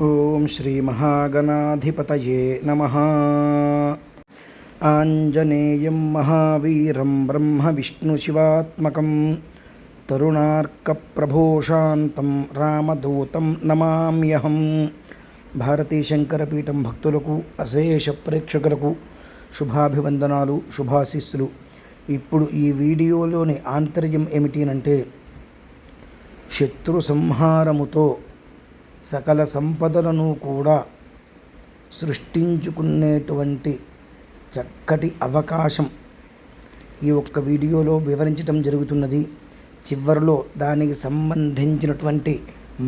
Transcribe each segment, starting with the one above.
ఓం శ్రీ మహాగణాధిపతయే నమః. ఆంజనేయం మహావీరం బ్రహ్మ విష్ణు శివాత్మకం తరుణార్కప్రభోషాంతం రామదూతం నమామ్యహం. భారతీ శంకరపీఠం భక్తులకు, అశేష ప్రేక్షకులకు శుభాభివందనాలు, శుభాశీస్సులు. ఇప్పుడు ఈ వీడియోలోని ఆంతర్యం ఏమిటి అంటే, శత్రు సంహారముతో సకల సంపదలను కూడా సృష్టించుకునేటువంటి చక్కటి అవకాశం ఈ ఒక్క వీడియోలో వివరించటం జరుగుతున్నది. చివరిలో దానికి సంబంధించినటువంటి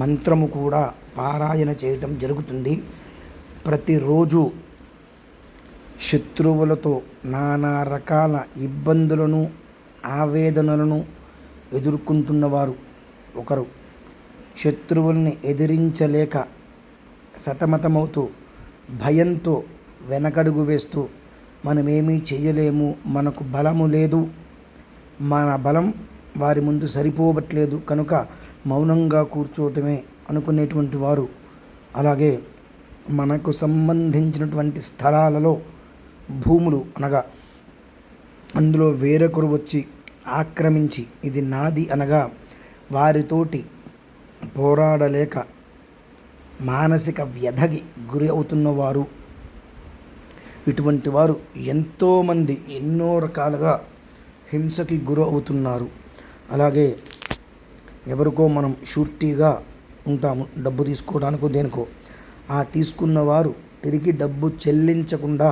మంత్రము కూడా పారాయణ చేయటం జరుగుతుంది. ప్రతిరోజు శత్రువులతో నానా రకాల ఇబ్బందులను, ఆవేదనలను ఎదుర్కొంటున్నవారు ఒకరు శత్రువుల్ని ఎదిరించలేక సతమతమవుతూ, భయంతో వెనకడుగు వేస్తూ, మనమేమీ చేయలేము, మనకు బలము లేదు, మన బలం వారి ముందు సరిపోవట్లేదు కనుక మౌనంగా కూర్చోవటమే అనుకునేటువంటి వారు, అలాగే మనకు సంబంధించినటువంటి స్థలాలలో భూములు అనగా అందులో వేరొకరు వచ్చి ఆక్రమించి ఇది నాది అనగా వారితోటి పోరాడలేక మానసిక వ్యధకి గురి అవుతున్నవారు, ఇటువంటి వారు ఎంతోమంది ఎన్నో రకాలుగా హింసకి గురి అవుతున్నారు. అలాగే ఎవరికో మనం షూరిటీగా ఉంటాము, డబ్బు తీసుకోవడానికో దేనికో, ఆ తీసుకున్నవారు తిరిగి డబ్బు చెల్లించకుండా,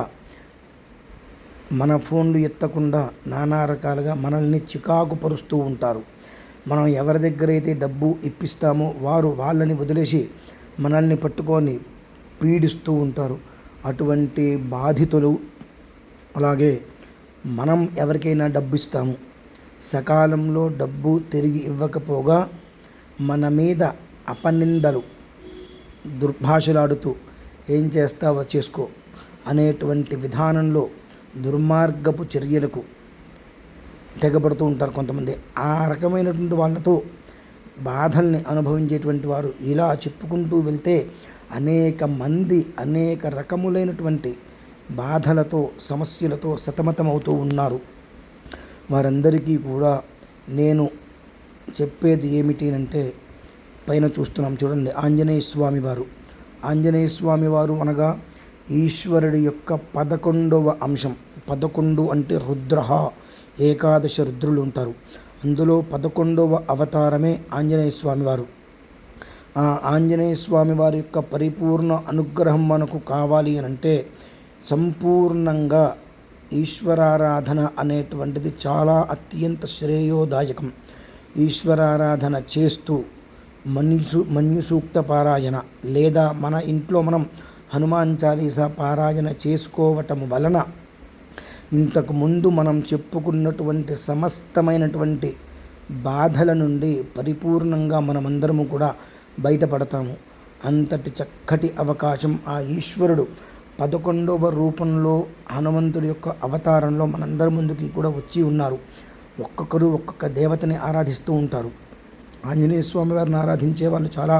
మన ఫోన్లు ఎత్తకుండా నానా రకాలుగా మనల్ని చికాకు పరుస్తూ ఉంటారు. మనం ఎవరి దగ్గర అయితే డబ్బు ఇప్పిస్తామో వారు వాళ్ళని వదిలేసి మనల్ని పట్టుకొని పీడిస్తూ ఉంటారు. అటువంటి బాధితులు, అలాగే మనం ఎవరికైనా డబ్బు ఇస్తాము, సకాలంలో డబ్బు తిరిగి ఇవ్వకపోగా మన మీద అపనిందలు, దుర్భాషలాడుతూ ఏం చేస్తావో చేసుకో అనేటువంటి విధానంలో దుర్మార్గపు చర్యలకు తెగబడుతూ ఉంటారు కొంతమంది. ఆ రకమైనటువంటి వాళ్ళతో బాధల్ని అనుభవించేటువంటి వారు ఇలా చెప్పుకుంటూ వెళ్తే అనేక మంది అనేక రకములైనటువంటి బాధలతో, సమస్యలతో సతమతమవుతూ ఉన్నారు. వారందరికీ కూడా నేను చెప్పేది ఏమిటి అంటే, పైన చూస్తున్నాం చూడండి, ఆంజనేయ స్వామి వారు. ఆంజనేయ స్వామి వారు అనగా ఈశ్వరుడి యొక్క 11వ అంశం. 11 అంటే రుద్రః, ఏకాదశ రుద్రులు ఉంటారు. అందులో 11వ అవతారమే ఆంజనేయ స్వామి వారు. ఆ ఆంజనేయ స్వామి వారి యొక్క పరిపూర్ణ అనుగ్రహం మనకు కావాలి అనంటే సంపూర్ణంగా ఈశ్వరారాధన అనేటువంటిది చాలా అత్యంత శ్రేయోదాయకం. ఈశ్వరారాధన చేస్తూ మన్యుసూక్త పారాయణ లేదా మన ఇంట్లో మనం హనుమాన్ చాలీసా పారాయణ చేసుకోవటం వలన ఇంతకు ముందు మనం చెప్పుకున్నటువంటి సమస్తమైనటువంటి బాధల నుండి పరిపూర్ణంగా మనమందరము కూడా బయటపడతాము. అంతటి చక్కటి అవకాశం ఆ ఈశ్వరుడు 11వ రూపంలో హనుమంతుడి యొక్క అవతారంలో మనందరి ముందుకి కూడా వచ్చి ఉన్నారు. ఒక్కొక్కరు ఒక్కొక్క దేవతని ఆరాధిస్తూ ఉంటారు. ఆంజనేయ స్వామి వారిని ఆరాధించే వాళ్ళు చాలా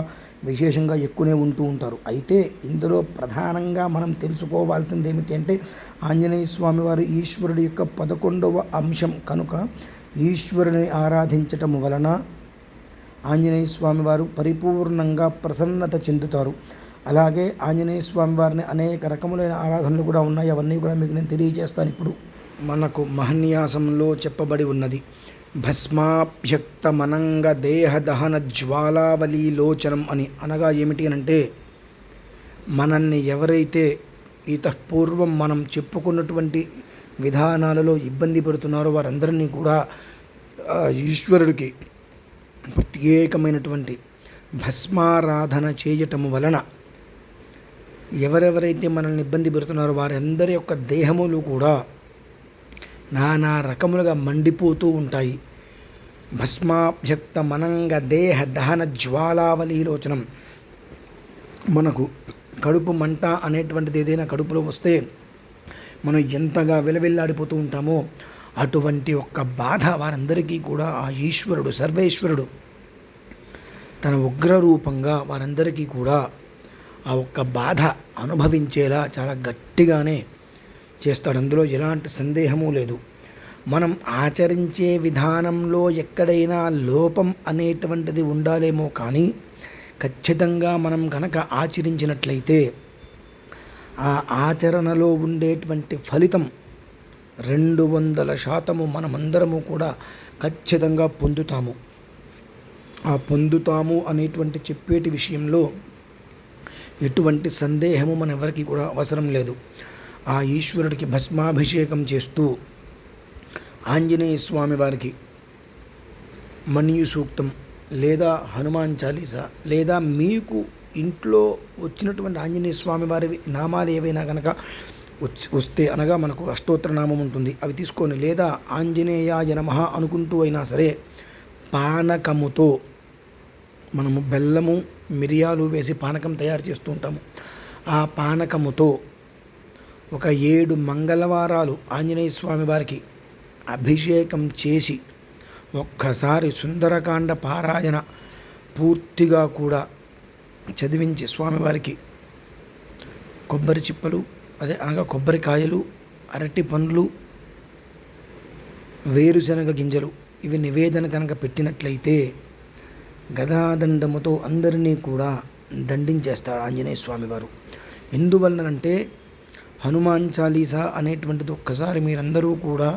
విశేషంగా ఎక్కువనే ఉంటూ ఉంటారు. అయితే ఇందులో ప్రధానంగా మనం తెలుసుకోవాల్సింది ఏమిటి అంటే, ఆంజనేయ స్వామి వారు ఈశ్వరుడి యొక్క 11వ అంశం కనుక ఈశ్వరుని ఆరాధించటం వలన ఆంజనేయ స్వామి వారు పరిపూర్ణంగా ప్రసన్నత చెందుతారు. అలాగే ఆంజనేయ స్వామి వారిని అనేక రకములైన ఆరాధనలు కూడా ఉన్నాయి. అవన్నీ కూడా మీకు నేను తెలియజేస్తాను. ఇప్పుడు మనకు మహన్యాసంలో చెప్పబడి ఉన్నది, భస్మాభ్యక్తమనంగ దేహదహన జ్వాలావలీలోచనం అని. అనగా ఏమిటి అనంటే, మనల్ని ఎవరైతే ఇతపూర్వం మనం చెప్పుకున్నటువంటి విధానాలలో ఇబ్బంది పెడుతున్నారో వారందరినీ కూడా ఈశ్వరుడికి ప్రత్యేకమైనటువంటి భస్మారాధన చేయటం వలన ఎవరెవరైతే మనల్ని ఇబ్బంది పెడుతున్నారో వారందరి యొక్క దేహములు కూడా నానా రకములుగా మండిపోతూ ఉంటాయి. భస్మాభ్యక్త మనంగ దేహ దహన జ్వాలావలీలోచనం. మనకు కడుపు మంట అనేటువంటిది ఏదైనా కడుపులో వస్తే మనం ఎంతగా విలవిల్లాడిపోతూ ఉంటామో అటువంటి ఒక్క బాధ వారందరికీ కూడా ఆ ఈశ్వరుడు, సర్వేశ్వరుడు తన ఉగ్రరూపంగా వారందరికీ కూడా ఆ ఒక్క బాధ అనుభవించేలా చాలా గట్టిగానే చేస్తాడు. అందులో ఎలాంటి సందేహము లేదు. మనం ఆచరించే విధానంలో ఎక్కడైనా లోపం అనేటువంటిది ఉండాలేమో కానీ ఖచ్చితంగా మనం కనుక ఆచరించినట్లయితే ఆ ఆచరణలో ఉండేటువంటి ఫలితం 200% మనమందరము కూడా ఖచ్చితంగా పొందుతాము. ఆ పొందుతాము అనేటువంటి చెప్పేటి విషయంలో ఎటువంటి సందేహము మన ఎవరికి కూడా అవసరం లేదు. ఆ ఈశ్వరుడికి భస్మాభిషేకం చేస్తూ ఆంజనేయ స్వామి వారికి మన్యు సూక్తం లేదా హనుమాన్ చాలీసా లేదా మీకు ఇంట్లో వచ్చినటువంటి ఆంజనేయ స్వామి వారి నామాలు ఏవైనా కనుక వస్తే అనగా మనకు అష్టోత్తర నామం ఉంటుంది, అవి తీసుకొని లేదా ఆంజనేయాయ నమః అనుకుంటూ అయినా సరే పానకముతో మనము బెల్లము మిరియాలు వేసి పానకం తయారు చేస్తూ ఉంటాము. ఆ పానకముతో ఒక 7 మంగళవారాలు ఆంజనేయ స్వామి వారికి అభిషేకం చేసి ఒక్కసారి సుందరకాండ పారాయణ పూర్తిగా కూడా చదివించి స్వామివారికి కొబ్బరి చిప్పలు అనగా కొబ్బరికాయలు, అరటి పండ్లు, వేరుశనగ గింజలు ఇవి నివేదన కనుక పెట్టినట్లయితే గదాదండముతో అందరినీ కూడా దండించేస్తాడు ఆంజనేయ స్వామి వారు. ఎందువల్లనంటే హనుమాన్ చాలీసా అనేటువంటిది ఒక్కసారి మీరందరూ కూడా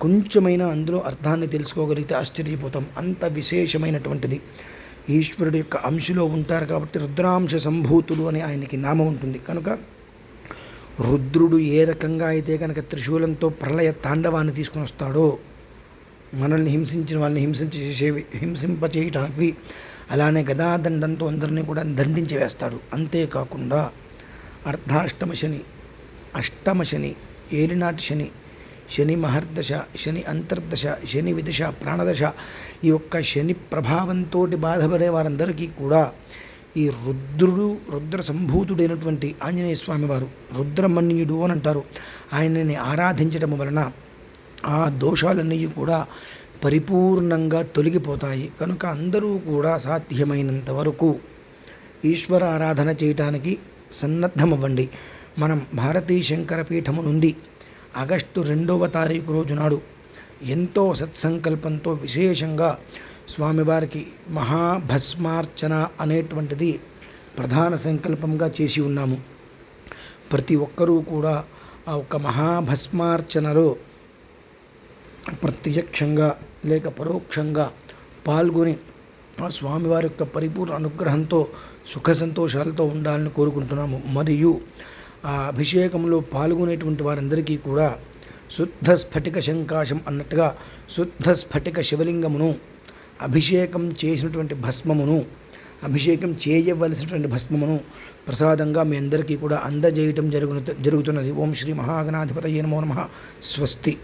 కొంచెమైనా అందులో అర్థాన్ని తెలుసుకోగలిగితే ఆశ్చర్యపోతాం. అంత విశేషమైనటువంటిది. ఈశ్వరుడు యొక్క అంశలో ఉంటారు కాబట్టి రుద్రాంశ సంభూతులు అని ఆయనకి నామం ఉంటుంది. కనుక రుద్రుడు ఏ రకంగా అయితే కనుక త్రిశూలంతో ప్రళయ తాండవాన్ని తీసుకుని వస్తాడో మనల్ని హింసించిన వాళ్ళని హింసింపచేయటానికి, అలానే గదాదండంతో అందరినీ కూడా దండించి వేస్తాడు. అంతేకాకుండా అర్ధాష్టమ శని, అష్టమ శని, ఏలినాటి శని, శని మహర్దశ, శని అంతర్దశ, శని విదశ, ప్రాణదశ ఈ యొక్క శని ప్రభావంతో బాధపడే వారందరికీ కూడా ఈ రుద్ర సంభూతుడైనటువంటి ఆంజనేయ స్వామి వారు రుద్రమన్యుడు అని అంటారు. ఆయనని ఆరాధించడం వలన ఆ దోషాలన్నీ కూడా పరిపూర్ణంగా తొలగిపోతాయి. కనుక అందరూ కూడా సాధ్యమైనంత వరకు ఈశ్వర ఆరాధన చేయటానికి సన్నద్ధమవ్వండి. మనం భారతీ శంకర పీఠము నుండి ఆగస్టు 2వ తారీఖు రోజు నాడు ఎంతో సత్సంకల్పంతో విశేషంగా స్వామివారికి మహాభస్మార్చన అనేటువంటిది ప్రధాన సంకల్పంగా చేసి ఉన్నాము. ప్రతి ఒక్కరూ కూడా ఆ ఒక్క మహాభస్మార్చనలో ప్రత్యక్షంగా లేక పరోక్షంగా పాల్గొని ఆ స్వామివారి యొక్క పరిపూర్ణ అనుగ్రహంతో సుఖ సంతోషాలతో ఉండాలని కోరుకుంటున్నాము. మరియు ఆ అభిషేకంలో పాల్గొనేటువంటి వారందరికీ కూడా శుద్ధ స్ఫటిక శంకాశం అన్నట్టుగా శుద్ధ స్ఫటిక శివలింగమును, అభిషేకం చేసినటువంటి భస్మమును, అభిషేకం చేయవలసినటువంటి భస్మమును ప్రసాదంగా మీ అందరికీ కూడా అందజేయటం జరుగుతున్నది. ఓం శ్రీ మహాగణాధిపతయే నమో నమః. స్వస్తి.